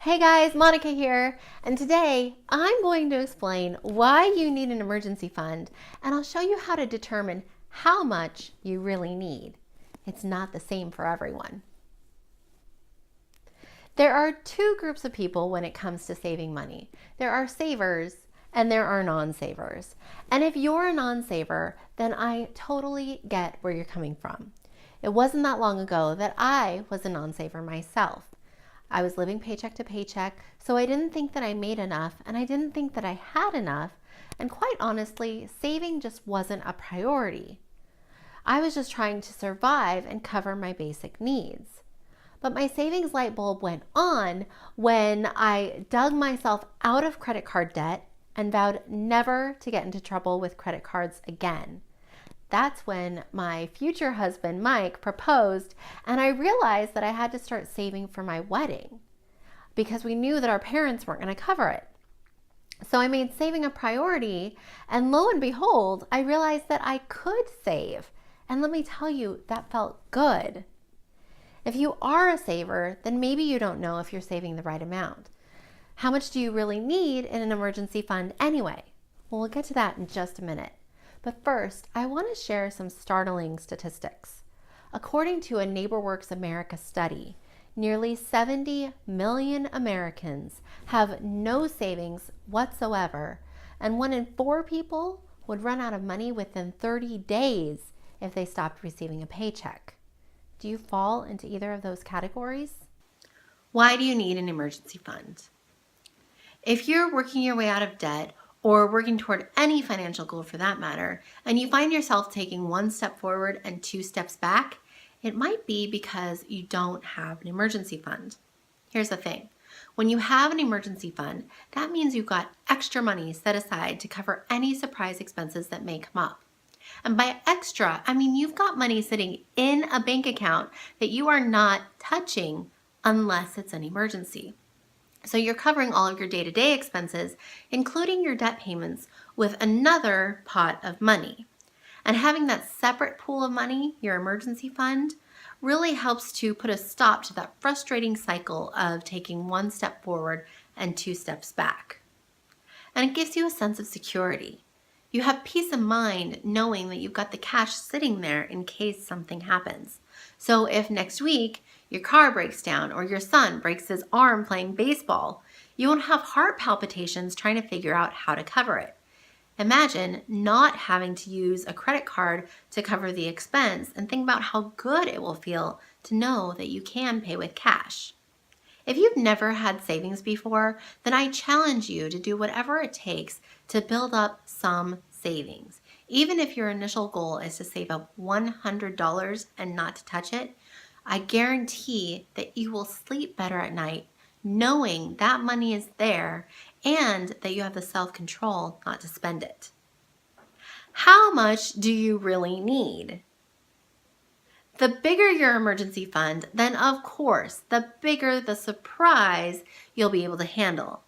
Hey guys, Monica here, and today I'm going to explain why you need an emergency fund, and I'll show you how to determine how much you really need. It's not the same for everyone. There are two groups of people when it comes to saving money. There are savers and there are non-savers. And if you're a non-saver, then I totally get where you're coming from. It wasn't that long ago that I was a non-saver myself. I was living paycheck to paycheck, so I didn't think that I made enough, and I didn't think that I had enough, and quite honestly, saving just wasn't a priority. I was just trying to survive and cover my basic needs. But my savings light bulb went on when I dug myself out of credit card debt and vowed never to get into trouble with credit cards again. That's when my future husband, Mike, proposed, and I realized that I had to start saving for my wedding because we knew that our parents weren't going to cover it. So I made saving a priority, and lo and behold, I realized that I could save. And let me tell you, that felt good. If you are a saver, then maybe you don't know if you're saving the right amount. How much do you really need in an emergency fund anyway? Well, we'll get to that in just a minute. But first, I want to share some startling statistics. According to a NeighborWorks America study, nearly 70 million Americans have no savings whatsoever, and 1 in 4 people would run out of money within 30 days if they stopped receiving a paycheck. Do you fall into either of those categories? Why do you need an emergency fund? If you're working your way out of debt or working toward any financial goal for that matter, and you find yourself taking 1 step forward and 2 steps back, it might be because you don't have an emergency fund. Here's the thing. When you have an emergency fund, that means you've got extra money set aside to cover any surprise expenses that may come up. And by extra, I mean you've got money sitting in a bank account that you are not touching unless it's an emergency. So you're covering all of your day-to-day expenses, including your debt payments, with another pot of money. And having that separate pool of money, your emergency fund, really helps to put a stop to that frustrating cycle of taking 1 step forward and 2 steps back. And it gives you a sense of security. You have peace of mind knowing that you've got the cash sitting there in case something happens. So if next week your car breaks down or your son breaks his arm playing baseball, you won't have heart palpitations trying to figure out how to cover it. Imagine not having to use a credit card to cover the expense, and think about how good it will feel to know that you can pay with cash. If you've never had savings before, then I challenge you to do whatever it takes to build up some savings. Even if your initial goal is to save up $100 and not to touch it, I guarantee that you will sleep better at night knowing that money is there and that you have the self-control not to spend it. How much do you really need? The bigger your emergency fund, then of course, the bigger the surprise you'll be able to handle.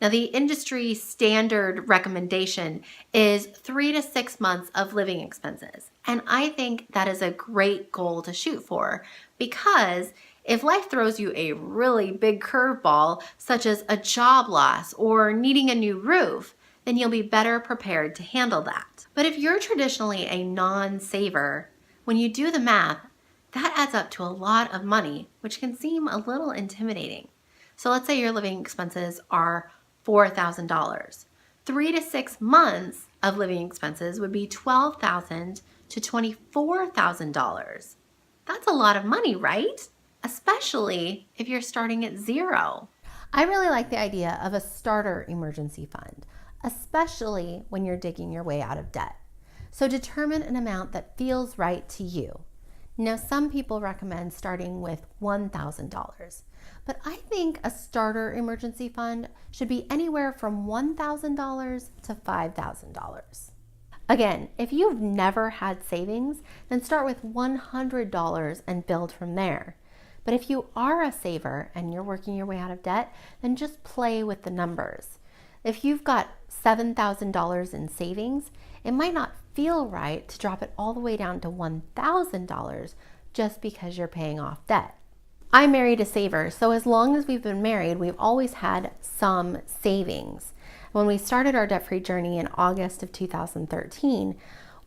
Now, the industry standard recommendation is 3 to 6 months of living expenses. And I think that is a great goal to shoot for, because if life throws you a really big curveball, such as a job loss or needing a new roof, then you'll be better prepared to handle that. But if you're traditionally a non-saver, when you do the math, that adds up to a lot of money, which can seem a little intimidating. So let's say your living expenses are $4,000. 3 to 6 months of living expenses would be $12,000 to $24,000. That's a lot of money, right? Especially if you're starting at zero. I really like the idea of a starter emergency fund, especially when you're digging your way out of debt. So determine an amount that feels right to you. Now, some people recommend starting with $1,000, but I think a starter emergency fund should be anywhere from $1,000 to $5,000. Again, if you've never had savings, then start with $100 and build from there. But if you are a saver and you're working your way out of debt, then just play with the numbers. If you've got $7,000 in savings, it might not feel right to drop it all the way down to $1,000 just because you're paying off debt. I married a saver, so as long as we've been married, we've always had some savings. When we started our debt-free journey in August of 2013,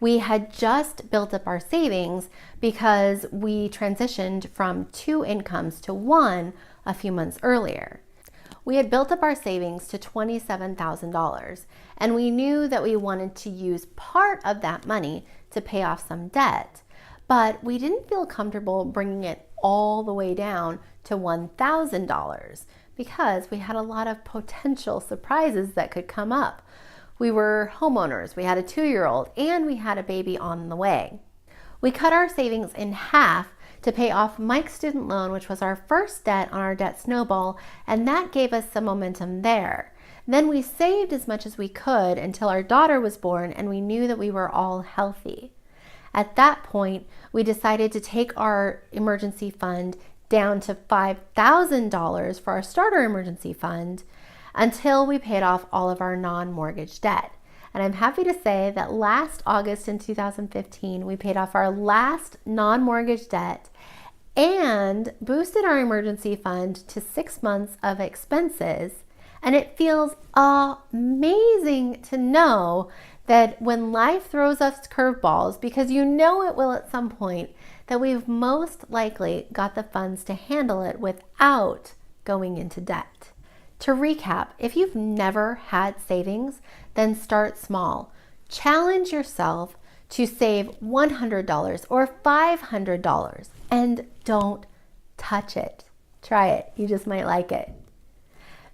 we had just built up our savings because we transitioned from 2 incomes to 1 a few months earlier. We had built up our savings to $27,000, and we knew that we wanted to use part of that money to pay off some debt, but we didn't feel comfortable bringing it all the way down to $1,000 because we had a lot of potential surprises that could come up. We were homeowners, we had a 2-year-old, and we had a baby on the way. We cut our savings in half to pay off Mike's student loan, which was our first debt on our debt snowball, and that gave us some momentum there. Then we saved as much as we could until our daughter was born and we knew that we were all healthy. At that point, we decided to take our emergency fund down to $5,000 for our starter emergency fund until we paid off all of our non-mortgage debt. And I'm happy to say that last August in 2015, we paid off our last non-mortgage debt and boosted our emergency fund to 6 months of expenses. And it feels amazing to know that when life throws us curveballs, because you know it will at some point, that we've most likely got the funds to handle it without going into debt. To recap, if you've never had savings, then start small. Challenge yourself to save $100 or $500 and don't touch it. Try it. You just might like it.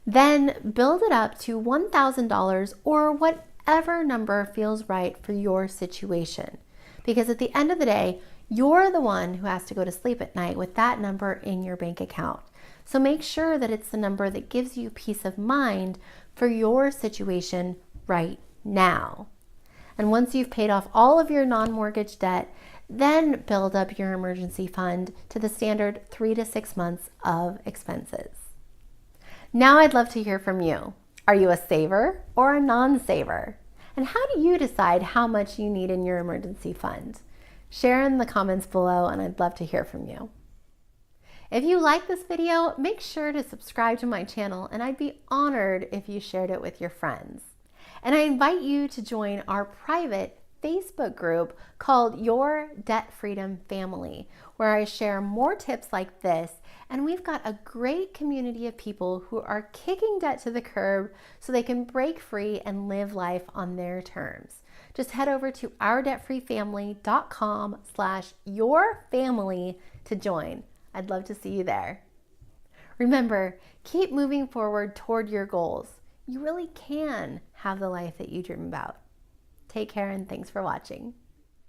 Then build it up to $1,000 or whatever number feels right for your situation. Because at the end of the day, you're the one who has to go to sleep at night with that number in your bank account. So make sure that it's the number that gives you peace of mind for your situation right now. And once you've paid off all of your non-mortgage debt, then build up your emergency fund to the standard 3 to 6 months of expenses. Now I'd love to hear from you. Are you a saver or a non-saver? And how do you decide how much you need in your emergency fund? Share in the comments below and I'd love to hear from you. If you like this video, make sure to subscribe to my channel and I'd be honored if you shared it with your friends. And I invite you to join our private Facebook group called Your Debt Freedom Family, where I share more tips like this, and we've got a great community of people who are kicking debt to the curb so they can break free and live life on their terms. Just head over to ourdebtfreefamily.com/yourfamily to join. I'd love to see you there. Remember, keep moving forward toward your goals. You really can have the life that you dream about. Take care and thanks for watching.